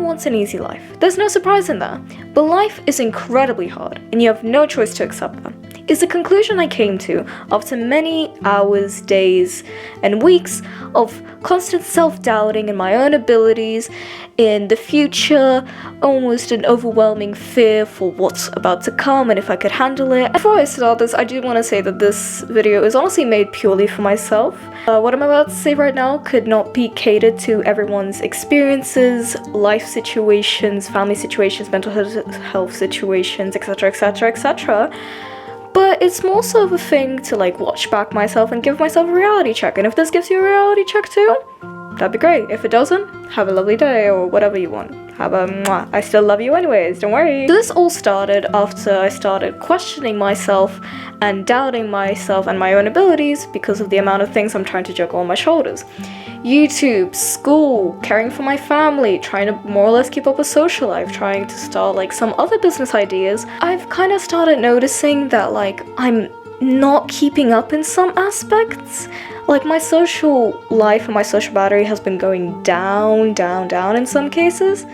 wants an easy life. There's no surprise in that. But life is incredibly hard, and you have no choice to accept that. Is the conclusion I came to after many hours, days, and weeks of constant self-doubting in my own abilities, in the future, almost an overwhelming fear for what's about to come and if I could handle it. Before I start this, I do want to say that this video is honestly made purely for myself. What I'm about to say right now could not be catered to everyone's experiences, life situations, family situations, mental health situations, etc, etc, etc. But it's more so of a thing to like watch back myself and give myself a reality check. And if this gives you a reality check too, that'd be great. If it doesn't, have a lovely day or whatever you want. Have a mwah. I still love you anyways, don't worry. This all started after I started questioning myself and doubting myself and my own abilities because of the amount of things I'm trying to juggle on my shoulders. YouTube, school, caring for my family, trying to more or less keep up a social life, trying to start like some other business ideas. I've kind of started noticing that like I'm not keeping up in some aspects. Like my social life and my social battery has been going down in some cases.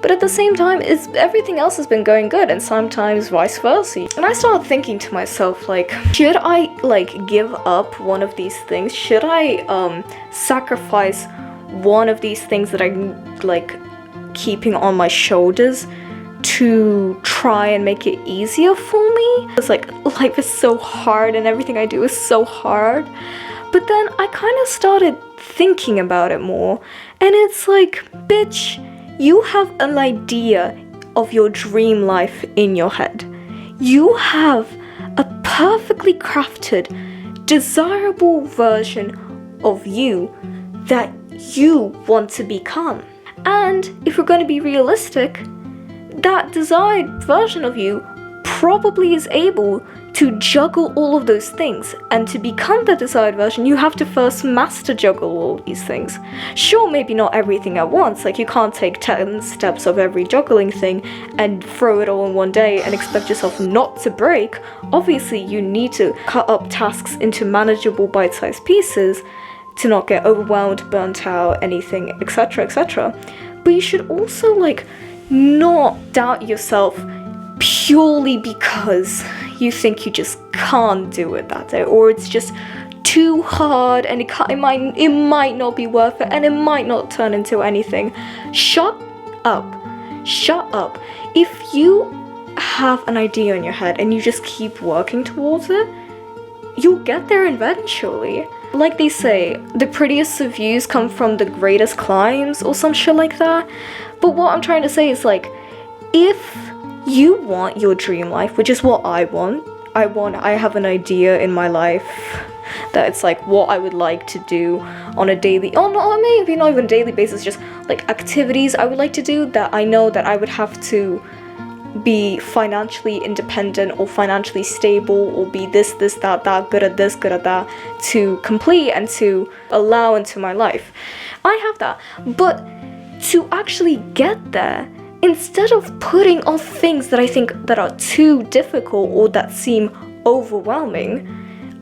But at the same time, everything else has been going good, and sometimes vice versa. And I started thinking to myself, like, should I like give up one of these things? Should I sacrifice one of these things that I'm like keeping on my shoulders to try and make it easier for me? It's like life is so hard and everything I do is so hard. But then I kind of started thinking about it more, and it's like, bitch, you have an idea of your dream life in your head. You have a perfectly crafted, desirable version of you that you want to become. And if we're going to be realistic, that desired version of you probably is able to juggle all of those things, and to become the desired version, you have to first master juggle all these things. Sure, maybe not everything at once, like you can't take 10 steps of every juggling thing and throw it all in one day and expect yourself not to break. Obviously, you need to cut up tasks into manageable bite-sized pieces to not get overwhelmed, burnt out, anything, etc, etc. But you should also like not doubt yourself purely because you think you just can't do it that day, or it's just too hard and it might not be worth it and it might not turn into anything. Shut up. If you have an idea in your head and you just keep working towards it, you'll get there eventually. Like they say, the prettiest of views come from the greatest climbs or some shit like that. But what I'm trying to say is like, if you want your dream life, which is what I want. I have an idea in my life that it's like what I would like to do on a daily, maybe not even daily basis, just like activities I would like to do that I know that I would have to be financially independent or financially stable or be this, that, good at this, good at that to complete and to allow into my life. I have that, but to actually get there, instead of putting off things that I think that are too difficult or that seem overwhelming,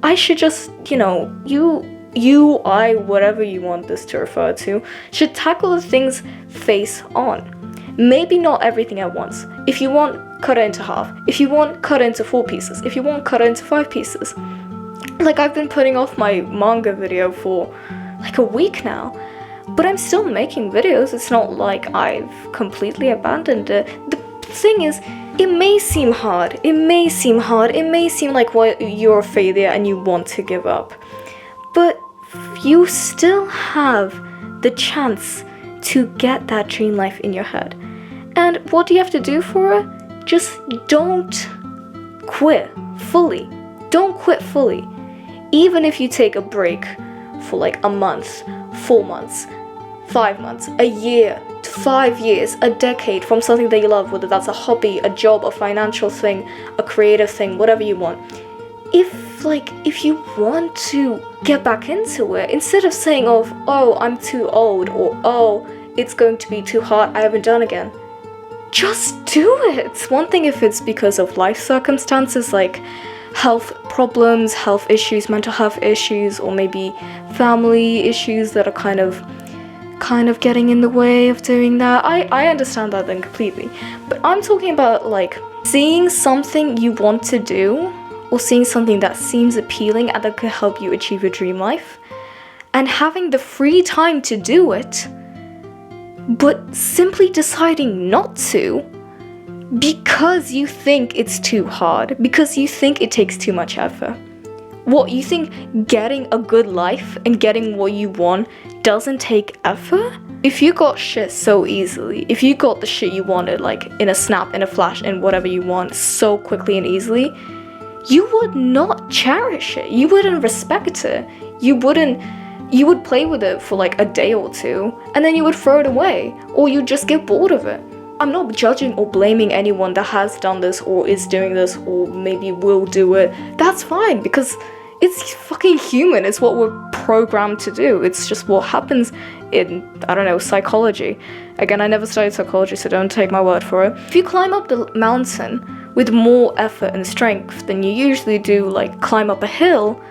I should just, I, whatever you want this to refer to, should tackle the things face on. Maybe not everything at once. If you want, cut it into half. If you want, cut it into 4 pieces. If you want, cut it into 5 pieces. Like, I've been putting off my manga video for like a week now. But I'm still making videos. It's not like I've completely abandoned it. The thing is, it may seem hard. It may seem like you're a failure and you want to give up. But you still have the chance to get that dream life in your head. And what do you have to do for it? Just don't quit fully. Don't quit fully. Even if you take a break for like a month, 4 months, 5 months, a year, 5 years, a decade from something that you love, whether that's a hobby, a job, a financial thing, a creative thing, whatever you want. If you want to get back into it, instead of saying, oh, I'm too old, or oh, it's going to be too hard, I haven't done again, just do it. It's one thing if it's because of life circumstances like health problems, health issues, mental health issues, or maybe family issues that are kind of kind of getting in the way of doing that. I understand that then completely. But I'm talking about like seeing something you want to do, or seeing something that seems appealing and that could help you achieve your dream life, and having the free time to do it, but simply deciding not to because you think it's too hard, because you think it takes too much effort. What, you think getting a good life and getting what you want doesn't take effort? If you got shit so easily, if you got the shit you wanted like in a snap, in a flash, in whatever you want so quickly and easily, you would not cherish it. You wouldn't respect it. You would play with it for like a day or two and then you would throw it away, or you'd just get bored of it. I'm not judging or blaming anyone that has done this or is doing this or maybe will do it. That's fine, because it's fucking human. It's what we're programmed to do. It's just what happens in, I don't know, psychology. Again, I never studied psychology, so don't take my word for it. If you climb up the mountain with more effort and strength than you usually do, like climb up a hill,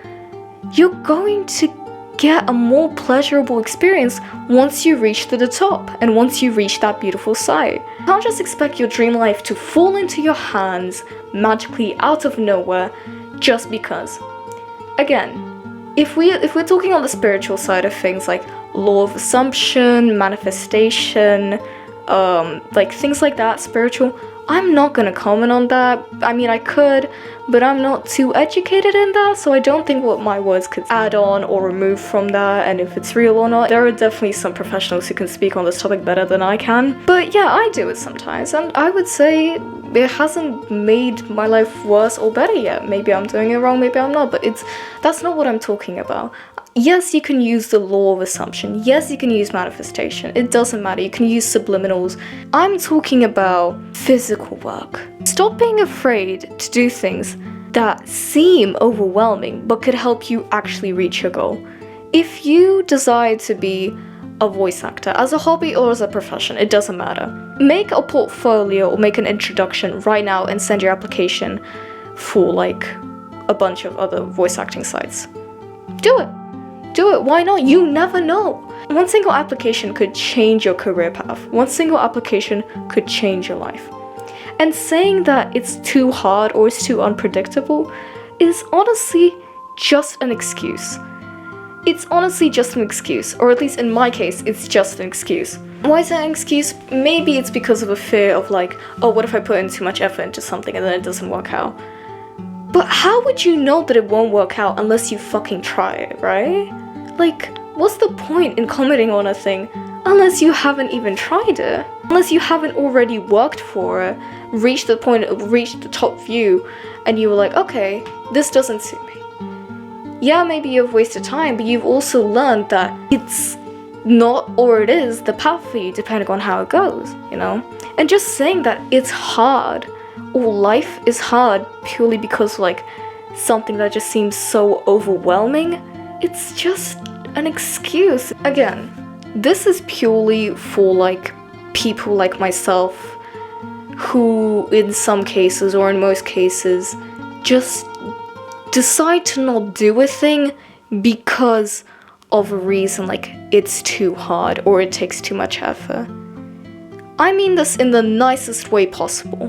you're going to get a more pleasurable experience once you reach to the top and once you reach that beautiful sight. You can't just expect your dream life to fall into your hands magically out of nowhere just because. Again, if we're talking on the spiritual side of things, like law of assumption, manifestation, like things like that, spiritual, I'm not gonna comment on that. I mean, I could, but I'm not too educated in that, so I don't think what my words could add on or remove from that, and if it's real or not. There are definitely some professionals who can speak on this topic better than I can. But yeah, I do it sometimes, and I would say it hasn't made my life worse or better yet. Maybe I'm doing it wrong, maybe I'm not, but that's not what I'm talking about. Yes, you can use the law of assumption. Yes, you can use manifestation. It doesn't matter. You can use subliminals. I'm talking about physical work. Stop being afraid to do things that seem overwhelming but could help you actually reach your goal. If you decide to be a voice actor as a hobby or as a profession, it doesn't matter. Make a portfolio or make an introduction right now and send your application for like a bunch of other voice acting sites. Do it. Do it, why not? You never know. One single application could change your career path. One single application could change your life. And saying that it's too hard or it's too unpredictable is honestly just an excuse. It's honestly just an excuse, or at least in my case, it's just an excuse. Why is that an excuse? Maybe it's because of a fear of like, oh, what if I put in too much effort into something and then it doesn't work out? But how would you know that it won't work out unless you fucking try it, right? Like, what's the point in commenting on a thing unless you haven't even tried it? Unless you haven't already worked for it, reached the top view, and you were like, okay, this doesn't suit me. Yeah, maybe you've wasted time, but you've also learned that it's not, or it is, the path for you, depending on how it goes, you know? And just saying that it's hard, or life is hard purely because, like, something that just seems so overwhelming, it's just an excuse. Again, this is purely for like people like myself who in some cases or in most cases just decide to not do a thing because of a reason, like it's too hard or it takes too much effort. I mean this in the nicest way possible.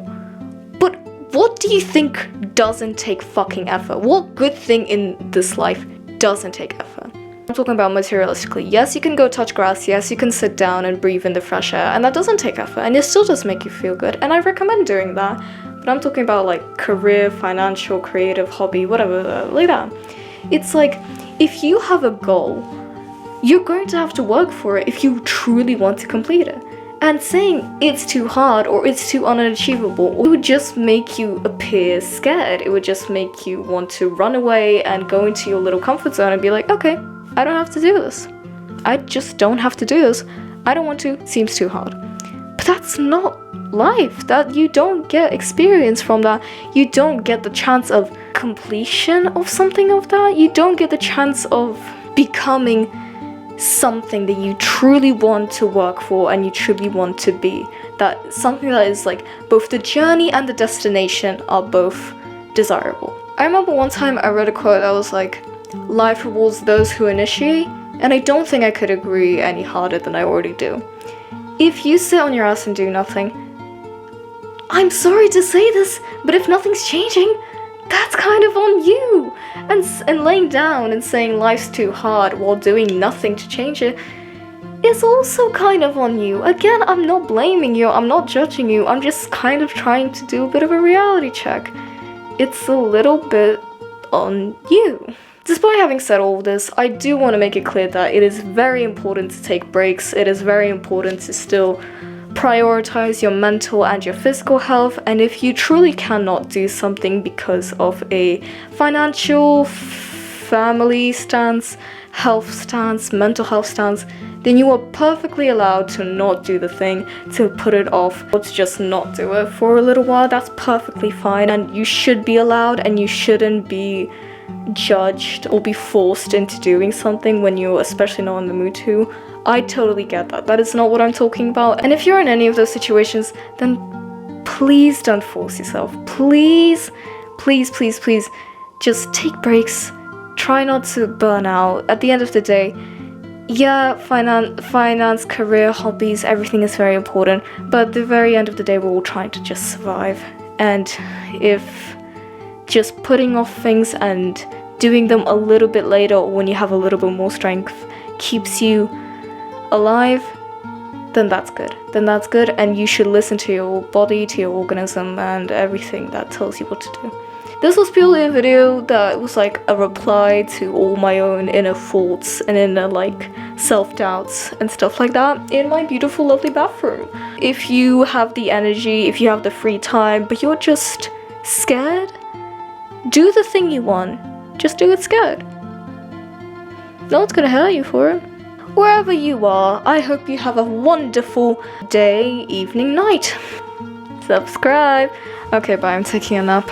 But what do you think doesn't take fucking effort? What good thing in this life doesn't take effort? I'm talking about materialistically. Yes, you can go touch grass. Yes, you can sit down and breathe in the fresh air, and that doesn't take effort, and it still does make you feel good, and I recommend doing that. But I'm talking about like career, financial, creative, hobby, whatever, like that. It's like, if you have a goal, you're going to have to work for it if you truly want to complete it. And saying it's too hard or it's too unachievable, it would just make you appear scared. It would just make you want to run away and go into your little comfort zone and be like, okay, I don't have to do this. I just don't have to do this. I don't want to. It seems too hard. But that's not life. That you don't get experience from that. You don't get the chance of completion of something of that. You don't get the chance of becoming something that you truly want to work for and you truly want to be. That something that is like both the journey and the destination are both desirable. I remember one time I read a quote that was like, life rewards those who initiate, And I don't think I could agree any harder than I already do. If you sit on your ass and do nothing, I'm sorry to say this, but if nothing's changing, that's kind of on you. And laying down and saying life's too hard while doing nothing to change it is also kind of on you. Again, I'm not blaming you, I'm not judging you, I'm just kind of trying to do a bit of a reality check. It's a little bit on you. Despite having said all of this, I do want to make it clear that it is very important to take breaks. It is very important to still prioritize your mental and your physical health, and if you truly cannot do something because of a financial, family stance, health stance, mental health stance, then you are perfectly allowed to not do the thing, to put it off, or to just not do it for a little while. That's perfectly fine, and you should be allowed, and you shouldn't be judged or be forced into doing something when you're especially not in the mood to. I totally get that. That is not what I'm talking about. And if you're in any of those situations, then please don't force yourself. Please, please, please, please, just take breaks. Try not to burn out. At the end of the day, yeah, finance, career, hobbies, everything is very important. But at the very end of the day, we're all trying to just survive. And if just putting off things and doing them a little bit later, or when you have a little bit more strength, keeps you alive, then that's good. And you should listen to your body, to your organism, and everything that tells you what to do. This was purely a video that was like a reply to all my own inner thoughts and inner like self-doubts and stuff like that in my beautiful, lovely bathroom. If you have the energy, if you have the free time, but you're just scared, do the thing you want. Just do it scared. No one's gonna hurt you for it. Wherever you are, I hope you have a wonderful day, evening, night. Subscribe. Okay, bye, I'm taking a nap.